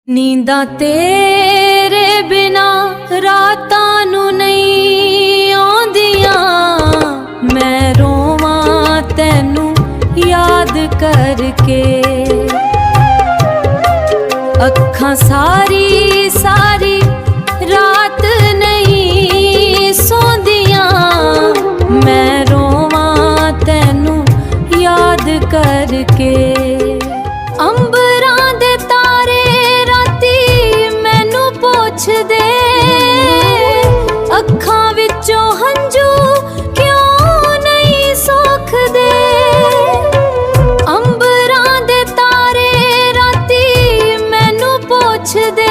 ਨੀਂਦਾਂ ਤੇਰੇ ਬਿਨਾ ਰਾਤਾਂ ਨੂੰ ਨਹੀਂ ਆਉਂਦੀਆਂ। ਮੈਂ ਰੋਵਾਂ ਤੈਨੂੰ ਯਾਦ ਕਰਕੇ। ਅੱਖਾਂ ਸਾਰੀ ਸਾਰੀ ਰਾਤ ਨਹੀਂ ਸੌਂਦੀਆਂ। ਮੈਂ ਰੋਵਾਂ ਤੈਨੂੰ ਯਾਦ ਕਰਕੇ। ਅੰਬਰਾਂ ਦੇ ਤਾਰੇ ਰਾਤੀ ਮੈਨੂੰ ਪੁੱਛਦੇ, ਅੱਖਾਂ ਵਿੱਚੋਂ ਹੰਝੂ ਕਿਉਂ ਨਹੀਂ ਸੁੱਖਦੇ। ਅੰਬਰਾਂ ਦੇ ਤਾਰੇ ਰਾਤੀ ਮੈਨੂੰ ਪੁੱਛਦੇ,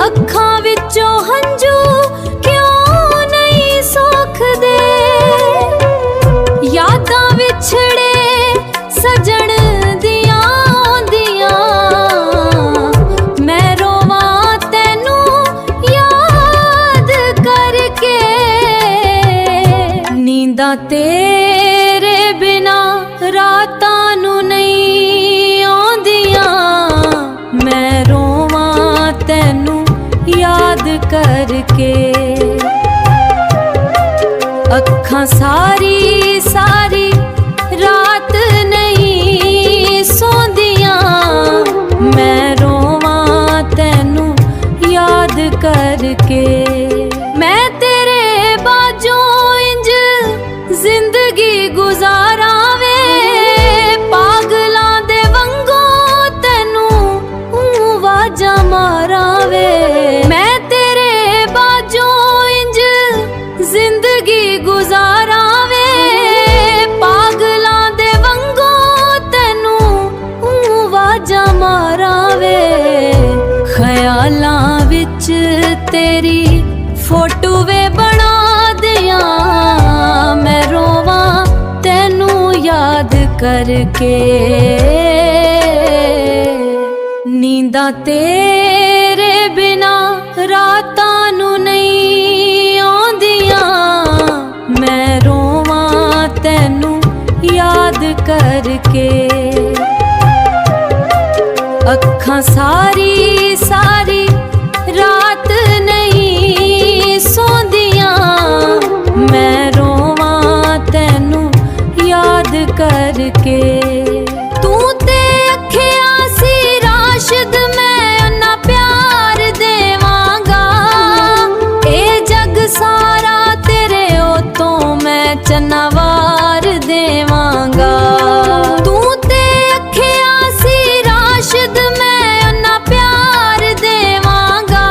ਅੱਖਾਂ ਵਿੱਚੋਂ ਹੰਝੂ ਕਿਉਂ ਨਹੀਂ ਸੁੱਖਦੇ। ਯਾਦਾਂ ਵਿਛੜੇ ਸਜਣ ਦੀਆਂ ਆਉਂਦੀਆਂ। ਮੈਂ ਰੋਵਾਂ ਤੈਨੂੰ ਯਾਦ ਕਰਕੇ। ਨੀਂਦਾਂ ਤੇਰੇ ਬਿਨਾ ਰਾਤਾਂ ਨੂੰ ਨਹੀਂ ਆਉਂਦੀਆਂ। ਮੈਂ ਰੋਵਾਂ ਤੈਨੂੰ ਯਾਦ ਕਰਕੇ। ਅੱਖਾਂ ਸਾਰੀ ਸਾਰੀ ਰਾਤ ਨਹੀਂ ਸੌਂਦੀਆਂ। ਮੈਂ ਰੋਵਾਂ ਤੈਨੂੰ ਯਾਦ ਕਰਕੇ। ਮੈਂ ਤੇਰੇ ਬਾਝੋਂ ਇੰਜ ਜ਼ਿੰਦਗੀ ਗੁਜ਼ਾਰਾਂ ਵੇ, ਪਾਗਲਾਂ ਦੇ ਵਾਂਗੂ ਤੈਨੂੰ ਵਾਜਾਂ ਮਾਰਾਂ ਵੇ। ਮੈਂ ਤੇਰੇ ਬਾਝੋਂ ਇੰਜ ਜ਼ਿੰਦਗੀ ਗੁਜ਼ਾਰਾਂ ਵੇ, ਪਾਗਲਾਂ ਦੇ ਵਾਂਗੂ ਤੈਨੂੰ ਵਾਜਾਂ ਮਾਰਾਂ ਵੇ। ਖਿਆਲਾਂ ਵਿੱਚ ਤੇਰੀ ਫੋਟੋ ਵੇ ਬਣਾ ਦਿਆਂ। ਮੈਂ ਰੋਵਾਂ ਤੈਨੂੰ ਯਾਦ ਕਰਕੇ। ਨੀਂਦਾਂ ਤੇਰੇ ਬਿਨਾ ਰਾਤਾਂ ਨੂੰ ਨਹੀਂ ਆਉਂਦੀਆਂ। ਮੈਂ ਰੋਵਾਂ ਤੈਨੂੰ ਯਾਦ ਕਰਕੇ। ਅੱਖਾਂ ਸਾਰੀ ਸਾਰੀ ਰਾਤ ਨਹੀਂ ਸੌਂਦੀਆਂ। ਮੈਂ ਰੋਵਾਂ ਤੈਨੂੰ ਯਾਦ ਕਰਕੇ। ਤੂੰ ਤੇ ਅੱਖਿਆਂ ਸੀ ਰਾਸ਼ਦ, ਮੈਂ ਉਹਨਾਂ ਪਿਆਰ ਦੇਵਾਂਗਾ। ਇਹ ਜੱਗ ਸਾਰਾ ਤੇਰੇ ਉਤੋਂ ਮੈਂ ਚੰਨਾਵਾਰ ਦੇਵਾਂਗਾ। ਤੂੰ ਤੇ ਅੱਖਿਆਂ ਸੀ ਰਾਸ਼ਦ, ਮੈਂ ਉਹਨਾਂ ਪਿਆਰ ਦੇਵਾਂਗਾ।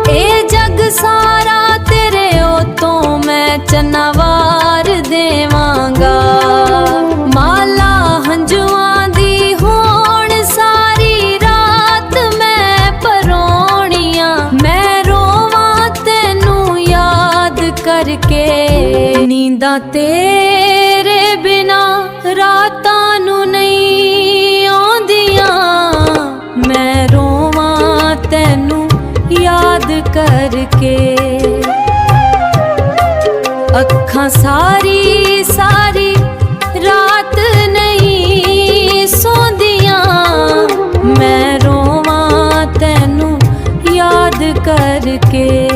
ਇਹ ਜੱਗ ਸਾਰਾ ਤੇਰੇ ਉਤੋਂ ਮੈਂ ਚੰਨਾਵਾਰ ਦੇਵਾਂਗਾ। ਮਾਲਾ ਹੰਝੂਆਂ ਦੀ ਹੋਣ ਸਾਰੀ ਰਾਤ ਮੈਂ ਪਰੋਣੀਆਂ। ਮੈਂ ਰੋਵਾਂ ਤੈਨੂੰ ਯਾਦ ਕਰਕੇ। ਨੀਂਦਾਂ ਤੇਰੇ ਬਿਨਾ ਰਾਤਾਂ ਨੂੰ ਨਹੀਂ ਆਉਂਦੀਆਂ। ਮੈਂ ਰੋਵਾਂ ਤੈਨੂੰ ਯਾਦ ਕਰਕੇ। ਅੱਖਾਂ ਸਾਰੀ ਸਾਰੀ ਰਾਤ ਨਹੀਂ ਸੌਂਦੀਆਂ। ਮੈਂ ਰੋਵਾਂ ਤੈਨੂੰ ਯਾਦ ਕਰਕੇ।